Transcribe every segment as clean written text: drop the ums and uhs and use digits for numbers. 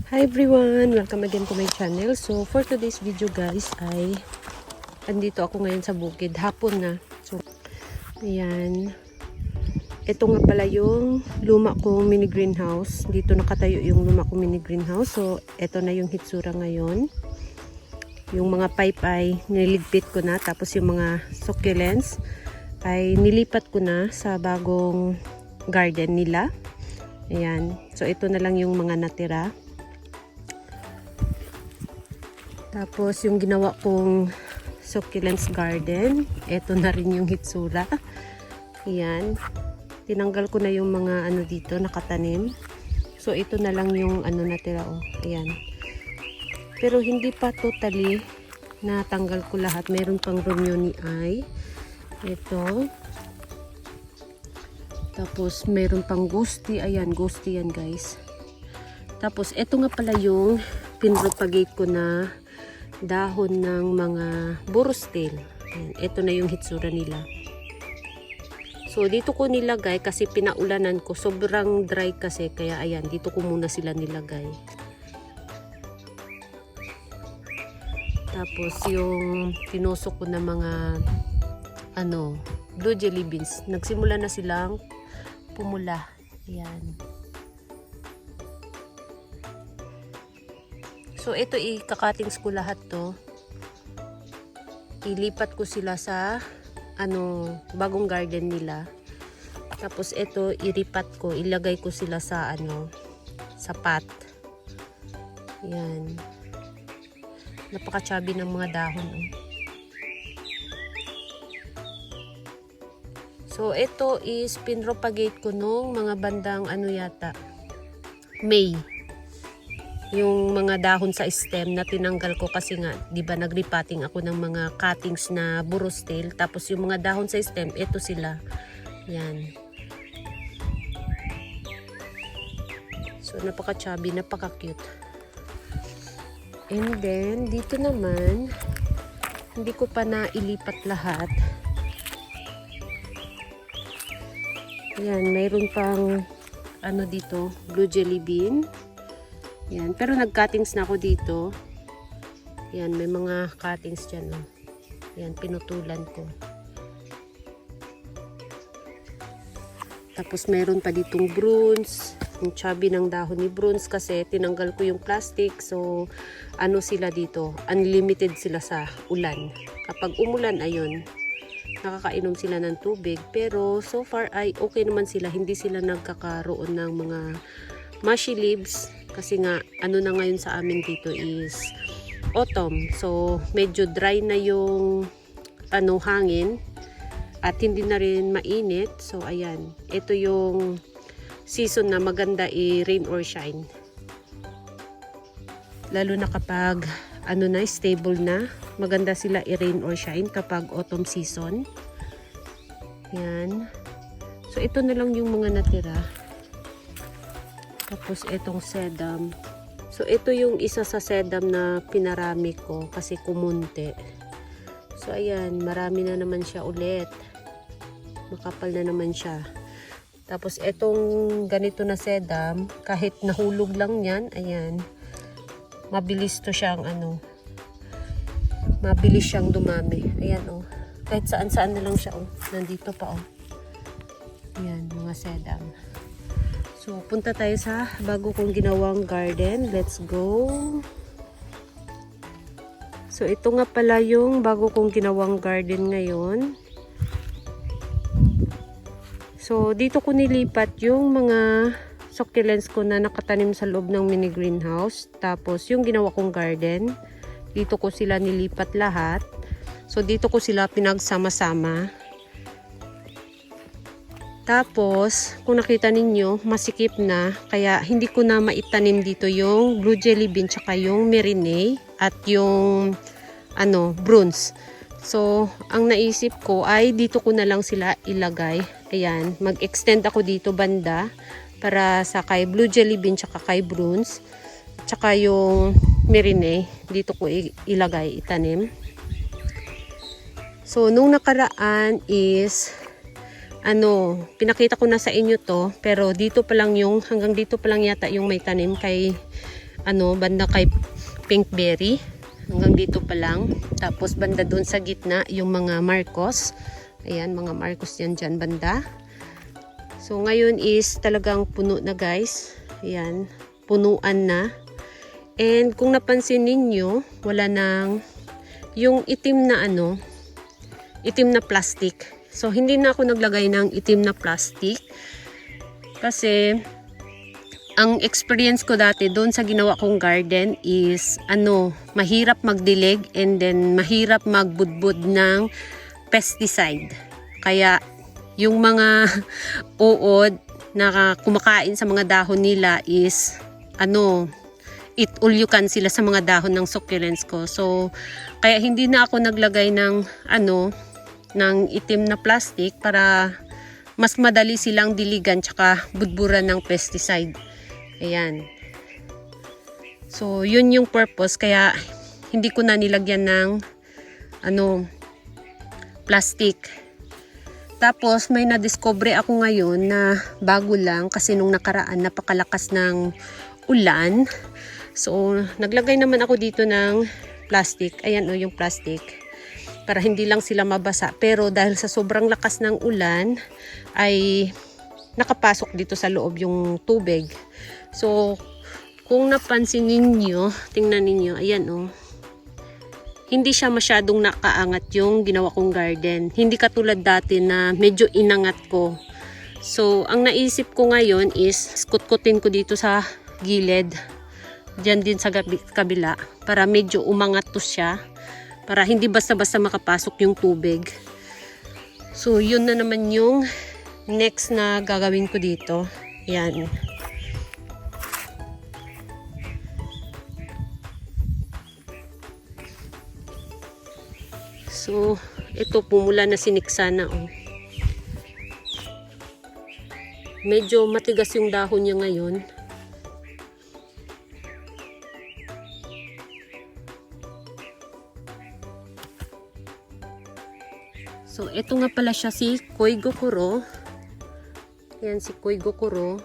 Hi everyone! Welcome again to my channel. So for today's video guys ay andito ako ngayon sa bukid. Hapon na. So ayan. Ito nga pala yung luma kong mini greenhouse. Dito nakatayo yung luma kong mini greenhouse. So ito na yung hitsura ngayon. Yung mga pipe ay niligpit ko na. Tapos yung mga succulents ay nilipat ko na sa bagong garden nila. Ayan. So ito na lang yung mga natira. Tapos yung ginawa kong succulents garden, eto na rin yung hitsura. Ayan. Tinanggal ko na yung mga ano dito nakatanim. So ito na lang yung ano natira, oh. Ayan. Pero hindi pa totally natanggal ko lahat. Meron pang Romioni ay. Ito. Tapos meron pang ghosty. Ayan, ghosty yan guys. Tapos ito nga pala yung pinropagate ko na dahon ng mga burostil. Ito na yung hitsura nila. So dito ko nilagay kasi pinaulanan ko. Sobrang dry kasi kaya ayan, dito ko muna sila nilagay. Tapos yung tinusok ko na mga blue jelly beans. Nagsimula na silang pumula. Ayan. So ito ikakatings ko lahat to. Ilipat ko sila sa bagong garden nila. Tapos ito iripat ko, ilagay ko sila sa sa pot. Yan. Napaka-chubby ng mga dahon. Oh. So ito is pinropagate ko nung mga bandang yata May. Yung mga dahon sa stem na tinanggal ko kasi nga, di ba nagripating ako ng mga cuttings na burostil. Tapos yung mga dahon sa stem, ito sila. Yan. So napaka-chubby, napaka-cute. And then, dito naman, hindi ko pa nailipat lahat. Yan, mayroon pang dito, blue jelly bean. Yan, pero nag-cuttings na ako dito. Yan, may mga cuttings dyan. Oh. Yan, pinutulan ko. Tapos meron pa ditong bruns. Yung chubby ng dahon ni bruns kasi tinanggal ko yung plastic. So, sila dito? Unlimited sila sa ulan. Kapag umulan, ayun, nakakainom sila ng tubig. Pero so far ay okay naman sila. Hindi sila nagkakaroon ng mga mushy leaves. Kasi nga, na ngayon sa amin dito is autumn. So, medyo dry na yung hangin. At hindi na rin mainit. So, ayan. Ito yung season na maganda rain or shine. Lalo na kapag stable na. Maganda sila rain or shine kapag autumn season. Yan. So, ito na lang yung mga natira. Tapos itong sedum. So ito yung isa sa sedum na pinarami ko kasi kumunti. So ayan, marami na naman siya ulit. Makapal na naman siya. Tapos itong ganito na sedum, kahit nahulog lang yan, ayan. Mabilis to siyang mabilis siyang dumami. Ayan oh. Kahit saan-saan na lang siya oh. Nandito pa oh. Ayan, mga sedum. So, punta tayo sa bago kong ginawang garden. Let's go! So, ito nga pala yung bago kong ginawang garden ngayon. So, dito ko nilipat yung mga succulents ko na nakatanim sa loob ng mini greenhouse. Tapos, yung ginawa kong garden, dito ko sila nilipat lahat. So, dito ko sila pinagsama-sama. Tapos, kung nakita ninyo, masikip na. Kaya, hindi ko na maitanim dito yung blue jelly bean tsaka yung Merinay at yung bruns. So, ang naisip ko ay dito ko na lang sila ilagay. Ayan, mag-extend ako dito banda para sa kay blue jelly bean tsaka kay bruns. Tsaka yung Merinay, dito ko ilagay, itanim. So, nung nakaraan is pinakita ko na sa inyo to, pero dito pa lang hanggang dito pa lang yata yung may tanim kay banda kay Pinkberry. Hanggang dito pa lang. Tapos banda doon sa gitna yung mga Marcos. Ayan, mga Marcos yan dyan banda. So ngayon is talagang puno na guys. Ayan, punuan na. And kung napansin ninyo, wala nang yung itim na itim na plastic. So hindi na ako naglagay ng itim na plastic kasi ang experience ko dati doon sa ginawa kong garden is mahirap magdilig and then mahirap magbudbud ng pesticide. Kaya yung mga uod na kumakain sa mga dahon nila is ulyukan sila sa mga dahon ng succulents ko. So kaya hindi na ako naglagay ng ng itim na plastic para mas madali silang diligan tsaka budburan ng pesticide. Ayan. So yun yung purpose kaya hindi ko na nilagyan ng plastic. Tapos may nadiscover ako ngayon na bago lang kasi nung nakaraan napakalakas ng ulan. So naglagay naman ako dito ng plastic. Ayan yung plastic. Para hindi lang sila mabasa. Pero dahil sa sobrang lakas ng ulan ay nakapasok dito sa loob yung tubig. So kung napansin ninyo, tingnan ninyo, ayan hindi siya masyadong nakaangat yung ginawa kong garden. Hindi katulad dati na medyo inangat ko. So ang naisip ko ngayon is kutkutin ko dito sa gilid. Diyan din sa kabila para medyo umangat to siya para hindi basta-basta makapasok yung tubig. So yun na naman yung next na gagawin ko dito. Yan. So ito pumula na siniksa na medyo matigas yung dahon niya ngayon. So, ito nga pala siya si Koigokuro. Yan si Koigokuro.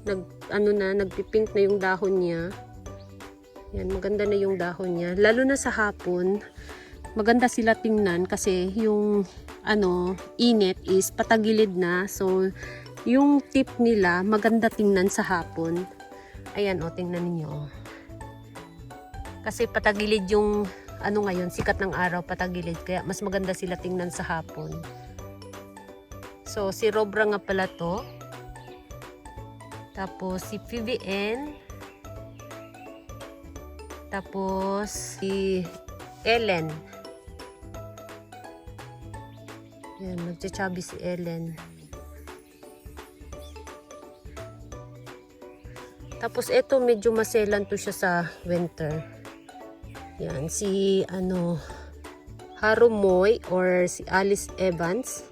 Nagpipink na yung dahon niya. Yan, maganda na yung dahon niya. Lalo na sa hapon, maganda sila tingnan kasi yung init is patagilid na. So, yung tip nila maganda tingnan sa hapon. Ayan tingnan niyo. Kasi patagilid yung ngayon, sikat ng araw, patagilid. Kaya mas maganda sila tingnan sa hapon. So, si Robra nga pala to. Tapos, si PVN. Tapos, si Ellen. Yan, nagchachabi si Ellen. Tapos, ito medyo maselan to siya sa winter. Yan, si Harumoy or si Alice Evans.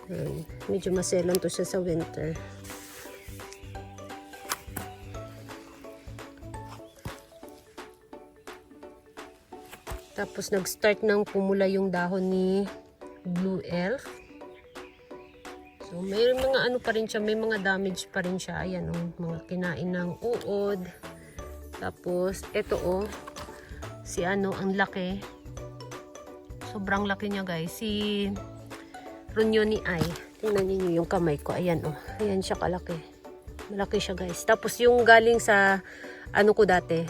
Yan, medyo maselan to siya sa winter. Tapos nag-start ng pumula yung dahon ni Blue Elf. So may mga pa rin siya, may mga damage pa rin siya. Ayan mga kinain ng uod. Tapos ito si ang laki. Sobrang laki niya guys. Si Runyoni Eye. Tingnan niyo yung kamay ko. Ayan Ayan siya kalaki. Malaki siya guys. Tapos yung galing sa ko dati.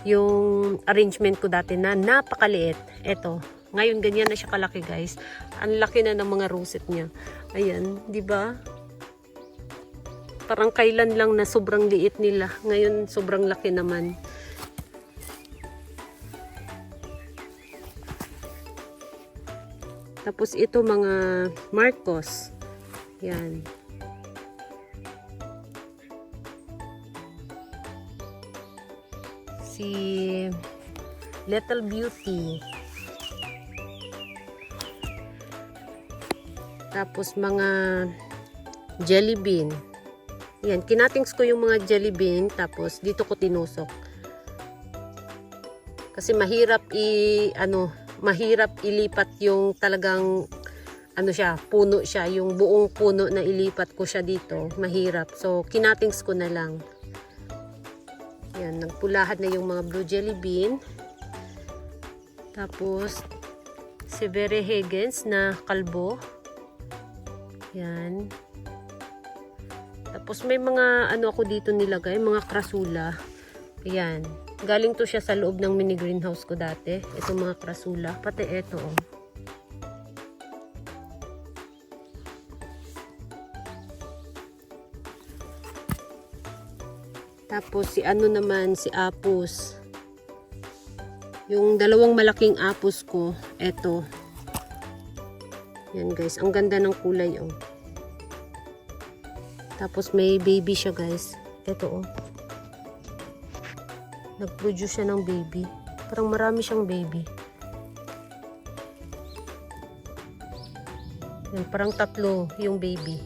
Yung arrangement ko dati na napakaliit. Ito. Ngayon ganyan na siya kalaki guys. Ang laki na ng mga roset niya. Ayan. 'Di ba? Parang kailan lang na sobrang liit nila. Ngayon sobrang laki naman. Tapos ito mga Marcos. Yan. Si Little Beauty. Tapos mga jelly bean. Yan, kinatings ko yung mga jelly bean tapos dito ko tinusok. Kasi mahirap mahirap ilipat yung talagang puno siya, yung buong puno na ilipat ko siya dito, mahirap. So kinatings ko na lang. Yan, nagpulahan na yung mga blue jelly bean. Tapos, si Very Higgins na kalbo. Yan. Tapos, may mga ano ako dito nilagay, mga krasula. Ayan. Galing to siya sa loob ng mini greenhouse ko dati. Ito mga krasula. Pati ito, oh. Tapos si ano naman, si apus. Yung dalawang malaking apus ko, eto. Yan guys, ang ganda ng kulay, oh. Tapos may baby siya guys. Eto, oh. Nag-produce siya ng baby. Parang marami siyang baby. Yan, parang 3 yung baby.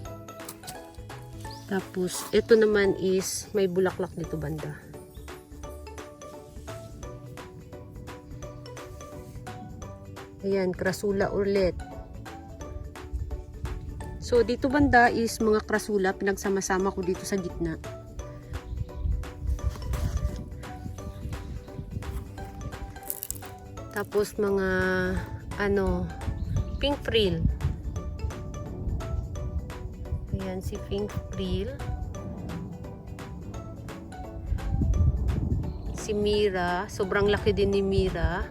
Tapos, ito naman is may bulaklak dito banda. Ayan, krasula ulit. So, dito banda is mga krasula. Pinagsama-sama ko dito sa gitna. Tapos, mga ano, pink frill. Ayan, si pink frill. Si Mira. Sobrang laki din ni Mira.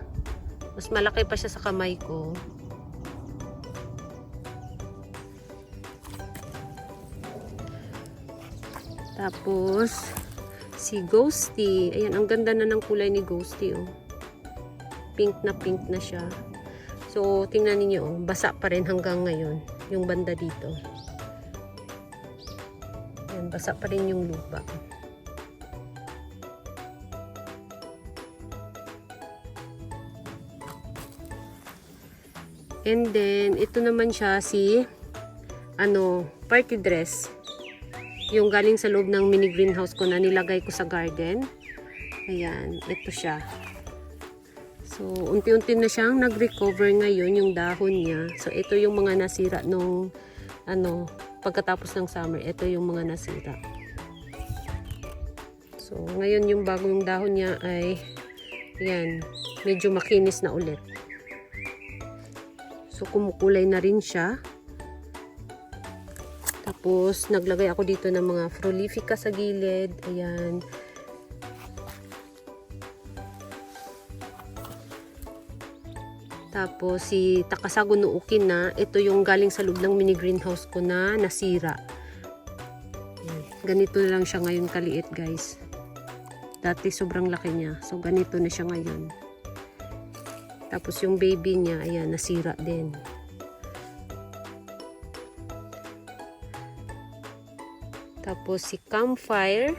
Mas malaki pa siya sa kamay ko. Tapos, si Ghosty. Ayan, ang ganda na ng kulay ni Ghosty, oh. Pink na siya. So, tingnan niyo, oh. Basa pa rin hanggang ngayon. Yung banda dito. Ayan, basa pa rin yung lupa. And then, ito naman siya si ano, party dress. Yung galing sa loob ng mini greenhouse ko na nilagay ko sa garden. Ayan, ito siya. So, unti-unti na siyang nag-recover ngayon yung dahon niya. So, ito yung mga nasira nung ano, pagkatapos ng summer. Ito yung mga nasira. So, ngayon yung bagong dahon niya ay ayan, medyo makinis na ulit. So, kumukulay na rin siya. Tapos, naglagay ako dito ng mga frolifica sa gilid. Ayan. Tapos, si Takasago no Ukin na. Ito yung galing sa loob ng mini greenhouse ko na nasira. Ayan. Ganito lang siya ngayon kaliit, guys. Dati sobrang laki niya. So, ganito na siya ngayon. Tapos yung baby niya, ayan, nasira din. Tapos si Campfire,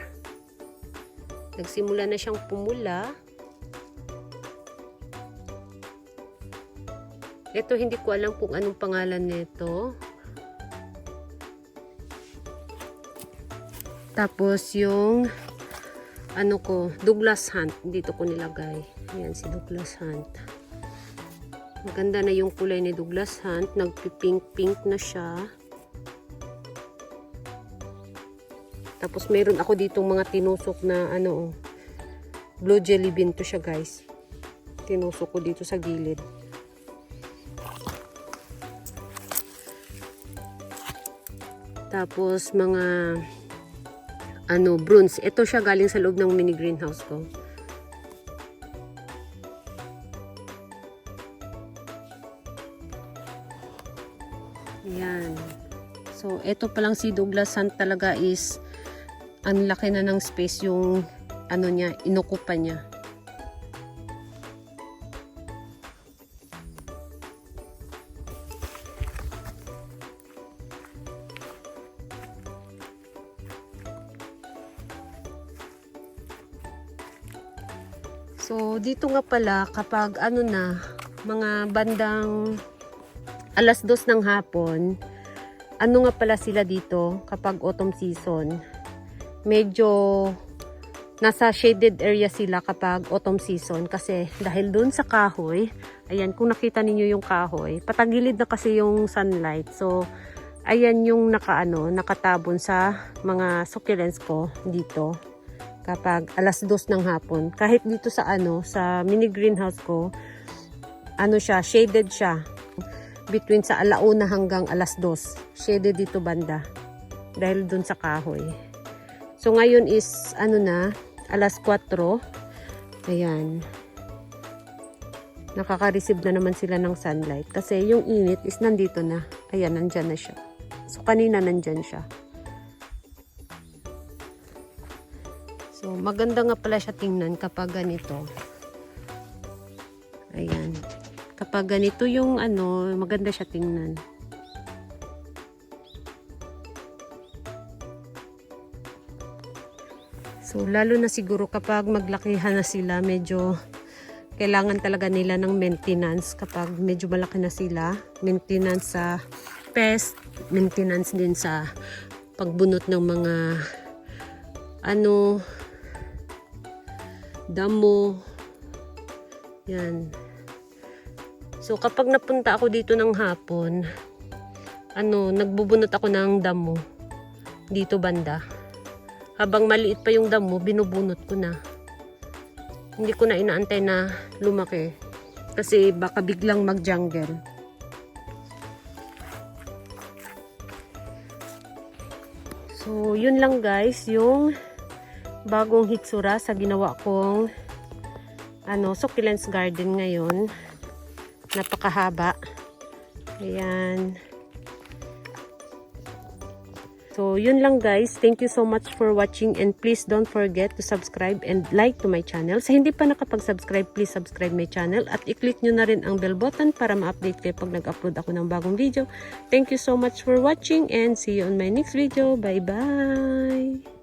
nagsimula na siyang pumula. Ito, hindi ko alam kung anong pangalan nito. Tapos yung, ano ko, Douglas Hunt. Dito ko nilagay. Ayan, si Douglas Hunt. Maganda na yung kulay ni Douglas Hunt. Nagpipink-pink na siya. Tapos mayroon ako ditong mga tinusok na ano, blue jelly bean to siya, guys. Tinusok ko dito sa gilid. Tapos mga ano, bronze. Ito siya galing sa loob ng mini greenhouse ko. Ayan. So, ito palang si Douglas Hunt talaga is ang laki na ng space yung ano niya, inukupan niya. So, dito nga pala kapag ano na, mga bandang 2:00 ng hapon, ano nga pala sila dito kapag autumn season, medyo nasa shaded area sila kapag autumn season kasi dahil dun sa kahoy, ayan, kung nakita ninyo yung kahoy, patagilid na kasi yung sunlight. So, ayan yung nakatabon sa mga succulents ko dito. kapag alas 2 ng hapon. Kahit dito sa sa mini greenhouse ko, siya, shaded siya. Between sa 1:00 hanggang alas 2. Shaded dito banda. Dahil dun sa kahoy. So ngayon is alas 4. Ayan. Nakaka-receive na naman sila ng sunlight. Kasi yung init is nandito na. Ayan, nandyan na siya. So, kanina nandyan siya. So, maganda nga pala siya tingnan kapag ganito. Ayan. Kapag ganito yung maganda siya tingnan. So, lalo na siguro kapag maglakihan na sila, medyo kailangan talaga nila ng maintenance kapag medyo malaki na sila. Maintenance sa pest, maintenance din sa pagbunot ng mga damo. Yan. So kapag napunta ako dito ng hapon, nagbubunot ako ng damo dito banda. Habang maliit pa yung damo, binubunot ko na. Hindi ko na inaantay na lumaki. Kasi baka biglang mag-jungle. So, yun lang guys. Yung bagong hitsura sa ginawa kong succulents garden ngayon. Napakahaba. Ayan. So, yun lang guys. Thank you so much for watching and please don't forget to subscribe and like to my channel. Sa hindi pa nakapag-subscribe, please subscribe my channel at i-click nyo na rin ang bell button para ma-update kayo pag nag-upload ako ng bagong video. Thank you so much for watching and see you on my next video. Bye-bye!